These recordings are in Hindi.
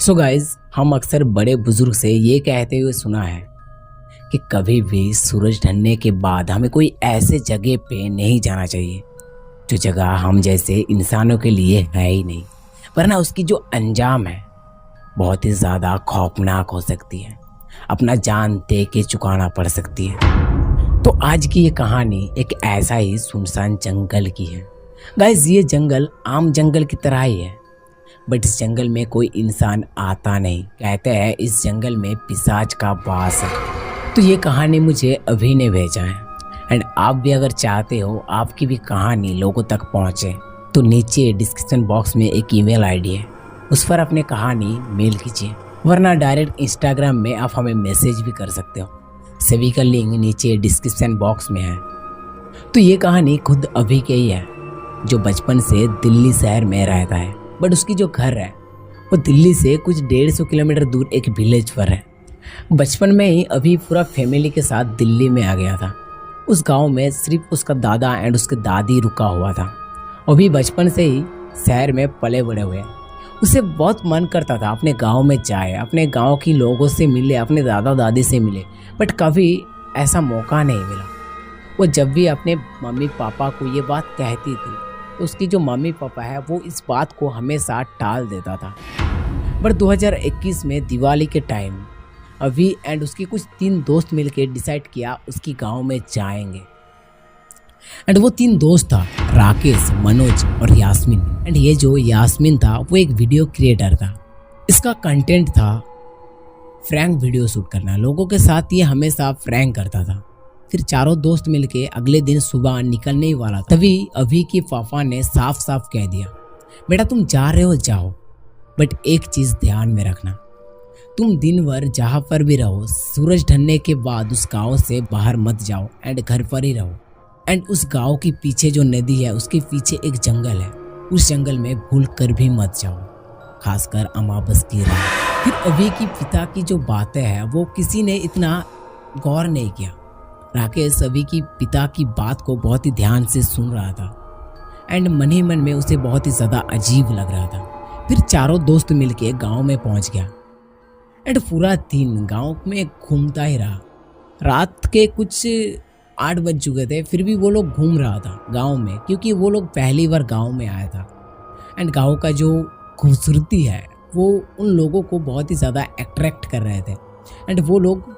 सो गाइज, हम अक्सर बड़े बुजुर्ग से ये कहते हुए सुना है कि कभी भी सूरज ढलने के बाद हमें कोई ऐसे जगह पे नहीं जाना चाहिए जो जगह हम जैसे इंसानों के लिए है ही नहीं, वरना उसकी जो अंजाम है बहुत ही ज़्यादा खौफनाक हो सकती है, अपना जान दे के चुकाना पड़ सकती है। तो आज की ये कहानी एक ऐसा ही सुनसान जंगल की है। गाइज, ये जंगल आम जंगल की तरह ही है, बट इस जंगल में कोई इंसान आता नहीं। कहते हैं इस जंगल में पिशाच का वास है। तो ये कहानी मुझे अभी ने भेजा है, एंड आप भी अगर चाहते हो आपकी भी कहानी लोगों तक पहुंचे तो नीचे डिस्क्रिप्शन बॉक्स में एक ईमेल आईडी है, उस पर अपने कहानी मेल कीजिए, वरना डायरेक्ट इंस्टाग्राम में आप हमें मैसेज भी कर सकते हो। सभी का लिंक नीचे डिस्क्रिप्शन बॉक्स में है। तो ये कहानी खुद अभी के ही है, जो बचपन से दिल्ली शहर में रहता है, बट उसकी जो घर है वो दिल्ली से कुछ 150 किलोमीटर दूर एक विलेज पर है। बचपन में ही अभी पूरा फैमिली के साथ दिल्ली में आ गया था। उस गांव में सिर्फ उसका दादा एंड उसकी दादी रुका हुआ था। अभी बचपन से ही शहर में पले बड़े हुए। उसे बहुत मन करता था अपने गांव में जाए, अपने गांव की लोगों से मिले, अपने दादा दादी से मिले, बट कभी ऐसा मौका नहीं मिला। वो जब भी अपने मम्मी पापा को ये बात कहती थी तो उसकी जो मम्मी पापा है वो इस बात को हमेशा टाल देता था। पर 2021 में दिवाली के टाइम अभी एंड उसके कुछ 3 दोस्त मिलकर डिसाइड किया उसकी गांव में जाएंगे। एंड वो 3 दोस्त था, राकेश, मनोज और यास्मीन। एंड ये जो यास्मीन था वो एक वीडियो क्रिएटर था। इसका कंटेंट था फ्रैंक वीडियो शूट करना, लोगों के साथ ये हमेशा फ्रैंक करता था। फिर चारों दोस्त मिलके अगले दिन सुबह निकलने ही वाला था, तभी अभी के पापा ने साफ साफ कह दिया, बेटा तुम जा रहे हो जाओ, बट एक चीज ध्यान में रखना, तुम दिन भर जहाँ पर भी रहो सूरज ढलने के बाद उस गांव से बाहर मत जाओ एंड घर पर ही रहो। एंड उस गांव के पीछे जो नदी है उसके पीछे एक जंगल है, उस जंगल में भूल कर भी मत जाओ, खासकर अमावस की रात। फिर अभी की पिता की जो बातें हैं वो किसी ने इतना गौर नहीं किया। राकेश अभी की पिता की बात को बहुत ही ध्यान से सुन रहा था एंड मन ही मन में उसे बहुत ही ज़्यादा अजीब लग रहा था। फिर चारों दोस्त मिलके गांव में पहुंच गया एंड पूरा दिन गांव में घूमता ही रहा। रात के कुछ 8 बज चुके थे, फिर भी वो लोग घूम रहा था गांव में, क्योंकि वो लोग पहली बार गांव में आया था। एंड गांव का जो खूबसूरती है वो उन लोगों को बहुत ही ज़्यादा अट्रैक्ट कर रहे थे एंड वो लोग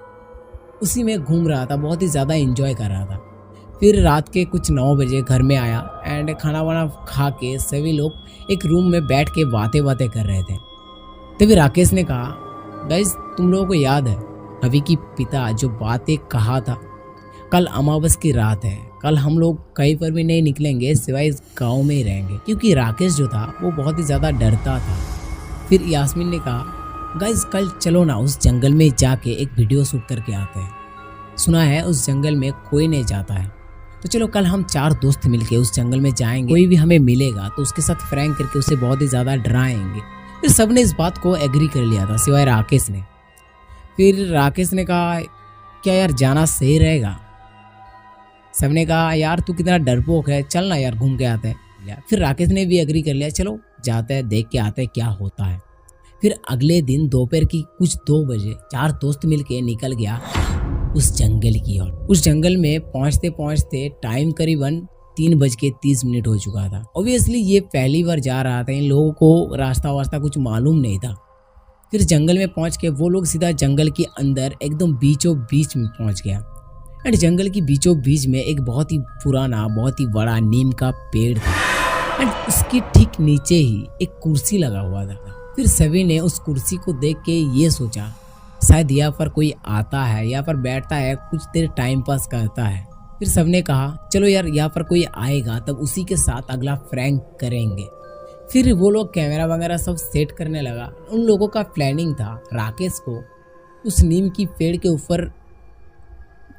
उसी में घूम रहा था, बहुत ही ज़्यादा एंजॉय कर रहा था। फिर रात के कुछ 9 बजे घर में आया एंड खाना वाना खा के सभी लोग एक रूम में बैठ के बातें कर रहे थे। तभी राकेश ने कहा, गाइस तुम लोगों को याद है अभी की पिता जो बातें कहा था, कल अमावस की रात है, कल हम लोग कहीं पर भी नहीं निकलेंगे सिवाय इस गाँव में ही रहेंगे, क्योंकि राकेश जो था वो बहुत ही ज़्यादा डरता था। फिर यास्मीन ने कहा, गाइस कल चलो ना उस जंगल में जाके एक वीडियो शूट करके आते हैं, सुना है उस जंगल में कोई नहीं जाता है, तो चलो कल हम 4 दोस्त मिलके उस जंगल में जाएंगे, कोई भी हमें मिलेगा तो उसके साथ फ्रैंक करके उसे बहुत ही ज़्यादा डराएंगे। फिर सबने इस बात को एग्री कर लिया था सिवाय राकेश ने। फिर राकेश ने कहा, क्या यार जाना सही रहेगा? सबने कहा, यार तू कितना डरपोक है, चल ना यार घूम के आते हैं। फिर राकेश ने भी एग्री कर लिया, चलो जाते हैं देख के आते हैं क्या होता है। फिर अगले दिन दोपहर की कुछ 2 बजे 4 दोस्त मिलके निकल गया उस जंगल की ओर। उस जंगल में पहुंचते पहुंचते टाइम करीबन 3:30 हो चुका था। ऑब्वियसली ये पहली बार जा रहा था, इन लोगों को रास्ता वास्ता कुछ मालूम नहीं था। फिर जंगल में पहुंच के वो लोग सीधा जंगल के अंदर एकदम बीचों बीच में पहुंच गया। एंड जंगल की बीचों बीच में एक बहुत ही पुराना, बहुत ही बड़ा नीम का पेड़ था एंड उसके ठीक नीचे ही एक कुर्सी लगा हुआ था। फिर सभी ने उस कुर्सी को देख के ये सोचा, शायद यहाँ पर कोई आता है, यहाँ पर बैठता है, कुछ देर टाइम पास करता है। फिर सबने कहा, चलो यार यहाँ पर कोई आएगा तब उसी के साथ अगला फ्रैंक करेंगे। फिर वो लोग कैमरा वगैरह सब सेट करने लगा। उन लोगों का प्लानिंग था राकेश को उस नीम की पेड़ के ऊपर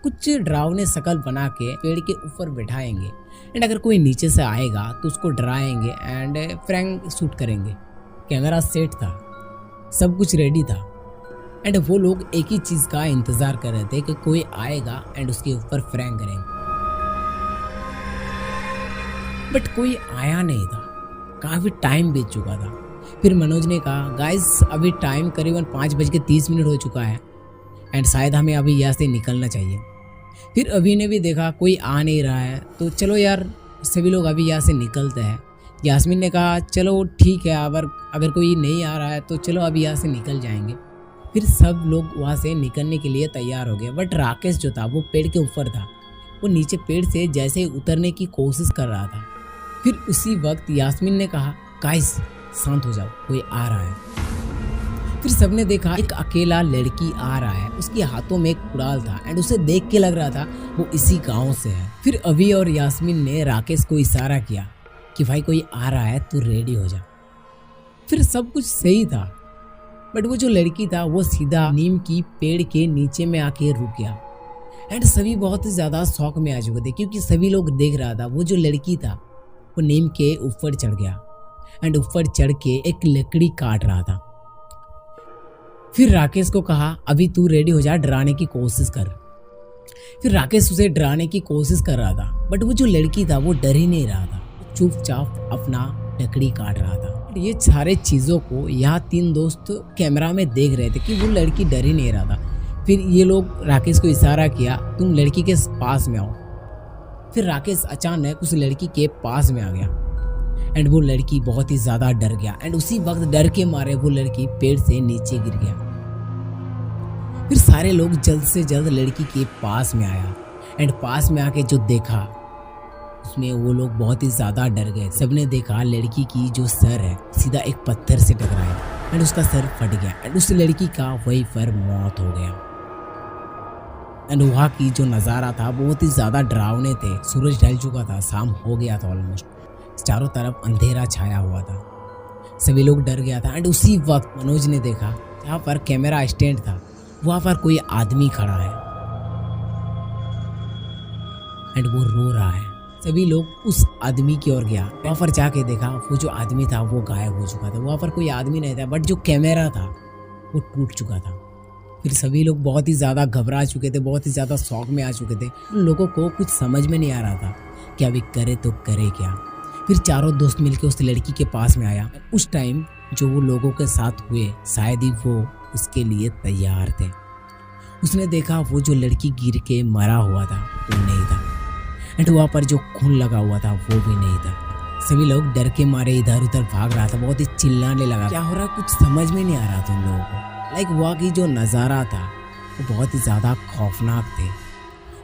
कुछ डरावने शकल बना के पेड़ के ऊपर बैठाएंगे एंड अगर कोई नीचे से आएगा तो उसको डराएंगे एंड फ्रैंक शूट करेंगे। कैमरा सेट था, सब कुछ रेडी था एंड वो लोग एक ही चीज़ का इंतज़ार कर रहे थे कि कोई आएगा एंड उसके ऊपर फ्रैंक करेंगे, बट कोई आया नहीं था। काफ़ी टाइम बीत चुका था फिर मनोज ने कहा गाइस अभी टाइम करीबन 5:30 हो चुका है एंड शायद हमें अभी यहाँ से निकलना चाहिए। फिर अभी ने भी देखा कोई आ नहीं रहा है तो चलो यार सभी लोग अभी यहाँ से निकलते हैं। यास्मीन ने कहा चलो ठीक है, अगर कोई नहीं आ रहा है तो चलो अभी यहाँ से निकल जाएंगे। फिर सब लोग वहाँ से निकलने के लिए तैयार हो गए, बट राकेश जो था वो पेड़ के ऊपर था। वो नीचे पेड़ से जैसे उतरने की कोशिश कर रहा था। फिर उसी वक्त यास्मीन ने कहा गाइस शांत हो जाओ, कोई आ रहा है। फिर सबने देखा एक अकेला लड़की आ रहा है, उसके हाथों में एक कुड़ाल था एंड उसे देख के लग रहा था वो इसी गांव से है। फिर अभी और यास्मीन ने राकेश को इशारा किया कि भाई कोई आ रहा है तू रेडी हो जा। फिर सब कुछ सही था, बट वो जो लड़की था वो सीधा नीम की पेड़ के नीचे में आके रुक गया एंड सभी बहुत ही ज्यादा शौक में आ चुके थे क्योंकि सभी लोग देख रहा था वो जो लड़की था वो नीम के ऊपर चढ़ गया एंड ऊपर चढ़ के एक लकड़ी काट रहा था। फिर राकेश को कहा अभी तू रेडी हो जा, डराने की कोशिश कर। फिर राकेश उसे डराने की कोशिश कर रहा था, बट वो जो लड़की था वो डर ही नहीं रहा था, चुपचाप अपना लकड़ी काट रहा था। ये सारे चीज़ों को यहाँ 3 दोस्त कैमरा में देख रहे थे कि वो लड़की डर ही नहीं रहा था। फिर ये लोग राकेश को इशारा किया तुम लड़की के पास में आओ। फिर राकेश अचानक उस लड़की के पास में आ गया एंड वो लड़की बहुत ही ज़्यादा डर गया एंड उसी वक्त डर के मारे वो लड़की पेड़ से नीचे गिर गया। फिर सारे लोग जल्द से जल्द लड़की के पास में आया एंड पास में आके जो देखा उसमें वो लोग बहुत ही ज़्यादा डर गए। सबने देखा लड़की की जो सर है सीधा एक पत्थर से टकराया एंड उसका सर फट गया एंड उस लड़की का वहीं पर मौत हो गया। एंड वहाँ की जो नज़ारा था बहुत ही ज़्यादा डरावने थे। सूरज ढल चुका था, शाम हो गया था ऑलमोस्ट, चारों तरफ अंधेरा छाया हुआ था, सभी लोग डर गया था। एंड उसी वक्त मनोज ने देखा जहाँ पर कैमरा स्टैंड था वहाँ पर कोई आदमी खड़ा है एंड वो रो रहा है। सभी लोग उस आदमी की ओर गया, वहाँ पर जाके देखा वो जो आदमी था वो गायब हो चुका था। वहाँ पर कोई आदमी नहीं था, बट जो कैमरा था वो टूट चुका था। फिर सभी लोग बहुत ही ज़्यादा घबरा चुके थे, बहुत ही ज़्यादा शौक में आ चुके थे। उन लोगों को कुछ समझ में नहीं आ रहा था कि अभी करे तो करे क्या। फिर चारों दोस्त मिलकर उस लड़की के पास में आया। उस टाइम जो वो लोगों के साथ हुए शायद ही वो उसके लिए तैयार थे। उसने देखा वो जो लड़की गिर के मरा हुआ था वो नहीं था एंड वहाँ पर जो खून लगा हुआ था वो भी नहीं था। सभी लोग डर के मारे इधर उधर भाग रहा था, बहुत ही चिल्लाने लगा। क्या हो रहा कुछ समझ में नहीं आ रहा था उन लोगों को। वहाँ की जो नज़ारा था वो बहुत ही ज़्यादा खौफनाक थे।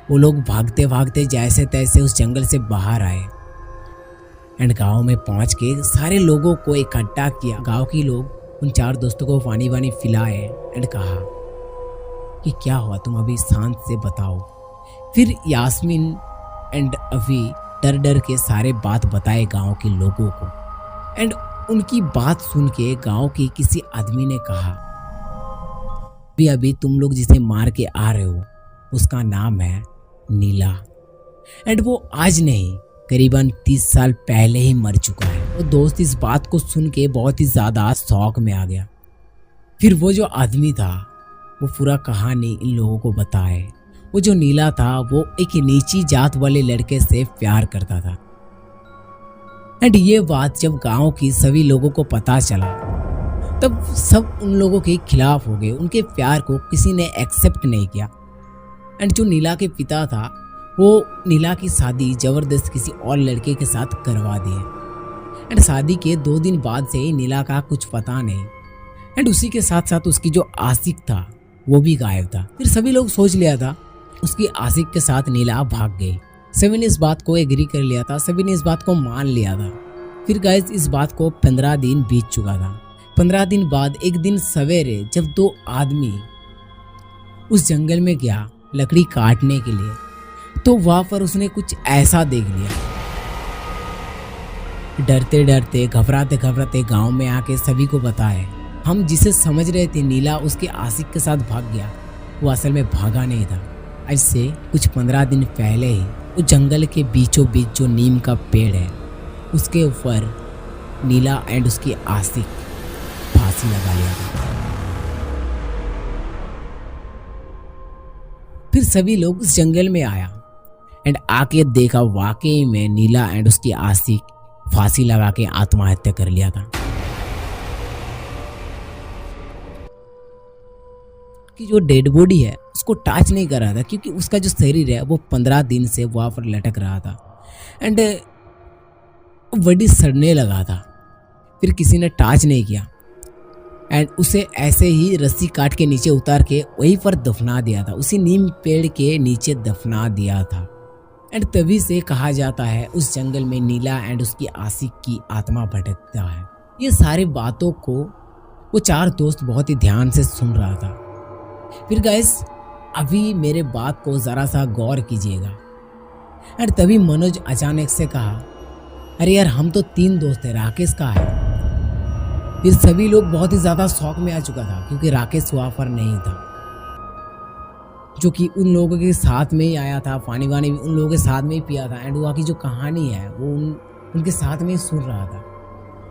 वो लोग भागते भागते जैसे तैसे उस जंगल से बाहर आए एंड गांव में पहुंच के सारे लोगों को इकट्ठा किया। गांव के लोग उन 4 दोस्तों को पानी वानी पिलाए एंड कहा कि क्या हुआ, तुम अभी शांत से बताओ। फिर यास्मीन एंड अभी डर डर के सारे बात बताए गांव के लोगों को एंड उनकी बात सुन के गांव के किसी आदमी ने कहा अभी तुम लोग जिसे मार के आ रहे हो उसका नाम है नीला एंड वो आज नहीं करीबन 30 साल पहले ही मर चुका है। वो दोस्त इस बात को सुन के बहुत ही ज़्यादा शौक में आ गया। फिर वो जो आदमी था वो पूरा कहानी इन लोगों को बताए। वो जो नीला था वो एक नीची जात वाले लड़के से प्यार करता था एंड ये बात जब गांव की सभी लोगों को पता चला तब सब उन लोगों के खिलाफ हो गए। उनके प्यार को किसी ने एक्सेप्ट नहीं किया एंड जो नीला के पिता था वो नीला की शादी जबरदस्त किसी और लड़के के साथ करवा दिए एंड शादी के 2 दिन बाद से नीला का कुछ पता नहीं एंड उसी के साथ साथ उसकी जो आशिक था वो भी गायब था। फिर सभी लोग सोच लिया था उसकी आशिक के साथ नीला भाग गई। सभी ने इस बात को एग्री कर लिया था, सभी ने इस बात को मान लिया था। फिर गाइस इस बात को 15 दिन बीत चुका था। 15 दिन बाद एक दिन सवेरे जब 2 आदमी उस जंगल में गया लकड़ी काटने के लिए तो वहां पर उसने कुछ ऐसा देख लिया। डरते डरते घबराते घबराते गांव में आके सभी को बताए। हम जिसे समझ रहे थे नीला उसके आशिक के साथ भाग गया, वो असल में भागा नहीं था। आज से कुछ 15 दिन पहले ही उस जंगल के बीचों बीच जो नीम का पेड़ है उसके ऊपर नीला एंड उसकी आशिक फांसी लगा लिया था। फिर सभी लोग उस जंगल में आया एंड आके देखा वाकई में नीला एंड उसकी आशिक फांसी लगा के आत्महत्या कर लिया था। की जो डेड बॉडी है उसको टच नहीं कर रहा था, क्योंकि उसका जो शरीर है वो 15 दिन से वहाँ पर लटक रहा था एंड बॉडी सड़ने लगा था। फिर किसी ने टच नहीं किया एंड उसे ऐसे ही रस्सी काट के नीचे उतार के वहीं पर दफना दिया था, उसी नीम पेड़ के नीचे दफना दिया था। एंड तभी से कहा जाता है उस जंगल में नीला एंड उसकी आशिक की आत्मा भटकता है। ये सारी बातों को वो 4 दोस्त बहुत ही ध्यान से सुन रहा था। फिर गाइस अभी मेरे बात को ज़रा सा गौर कीजिएगा। एंड तभी मनोज अचानक से कहा, अरे यार हम तो 3 दोस्त हैं, राकेश कहाँ है? फिर सभी लोग बहुत ही ज़्यादा शौक में आ चुका था, क्योंकि राकेश वहाँ पर नहीं था, जो कि उन लोगों के साथ में ही आया था, पानी वानी भी उन लोगों के साथ में ही पिया था एंड वहाँ की जो कहानी है वो उनके साथ में ही सुन रहा था।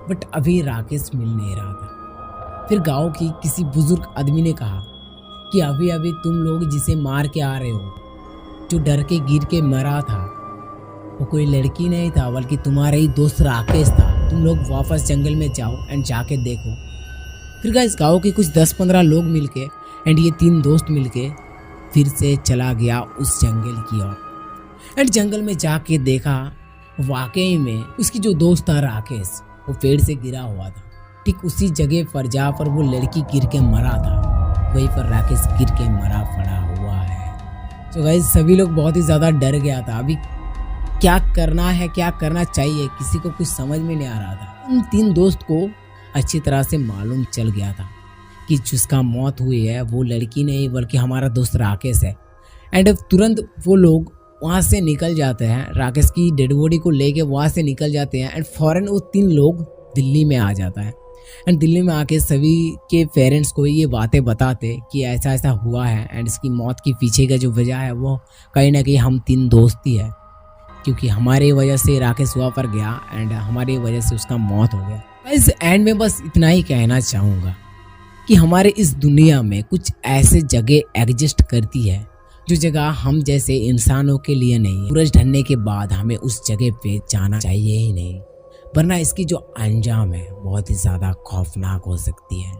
बट अभी राकेश मिल नहीं रहा था। फिर गांव की किसी बुजुर्ग आदमी ने कहा कि अभी अभी तुम लोग जिसे मार के आ रहे हो, जो डर के गिर के मरा था, वो कोई लड़की नहीं था बल्कि तुम्हारा ही दोस्त राकेश था। तुम लोग वापस जंगल में जाओ एंड जाके देखो। फिर गाइस गाँव के कुछ 10-15 लोग मिलके एंड ये 3 दोस्त मिलके फिर से चला गया उस जंगल की ओर एंड जंगल में जाके देखा वाकई में उसकी जो दोस्त था राकेश वो पेड़ से गिरा हुआ था, ठीक उसी जगह पर जहाँ पर वो लड़की गिर के मरा था, वहीं पर राकेश गिर के मरा पड़ा हुआ है। तो गाइस सभी लोग बहुत ही ज़्यादा डर गया था। अभी क्या करना है, क्या करना चाहिए, किसी को कुछ समझ में नहीं आ रहा था। उन 3 दोस्त को अच्छी तरह से मालूम चल गया था कि जिसका मौत हुई है वो लड़की नहीं बल्कि हमारा दोस्त राकेश है। एंड तुरंत वो लोग वहाँ से निकल जाते हैं, राकेश की डेड बॉडी को लेके वहाँ से निकल जाते हैं एंड फौरन वो 3 लोग दिल्ली में आ जाता है। एंड दिल्ली में आके सभी के पेरेंट्स को ये बातें बताते कि ऐसा ऐसा हुआ है एंड इसकी मौत के पीछे का जो वजह है वो कहीं ना कहीं हम 3 दोस्त ही है, क्योंकि हमारे वजह से राकेश वहाँ पर गया एंड हमारी वजह से उसका मौत हो गया। इस एंड में बस इतना ही कहना चाहूँगा कि हमारे इस दुनिया में कुछ ऐसे जगह एग्जिस्ट करती है जो जगह हम जैसे इंसानों के लिए नहीं है। सूरज ढलने के बाद हमें उस जगह पे जाना चाहिए ही नहीं, वरना इसकी जो अंजाम है बहुत ही ज़्यादा खौफनाक हो सकती है।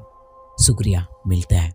शुक्रिया, मिलता है।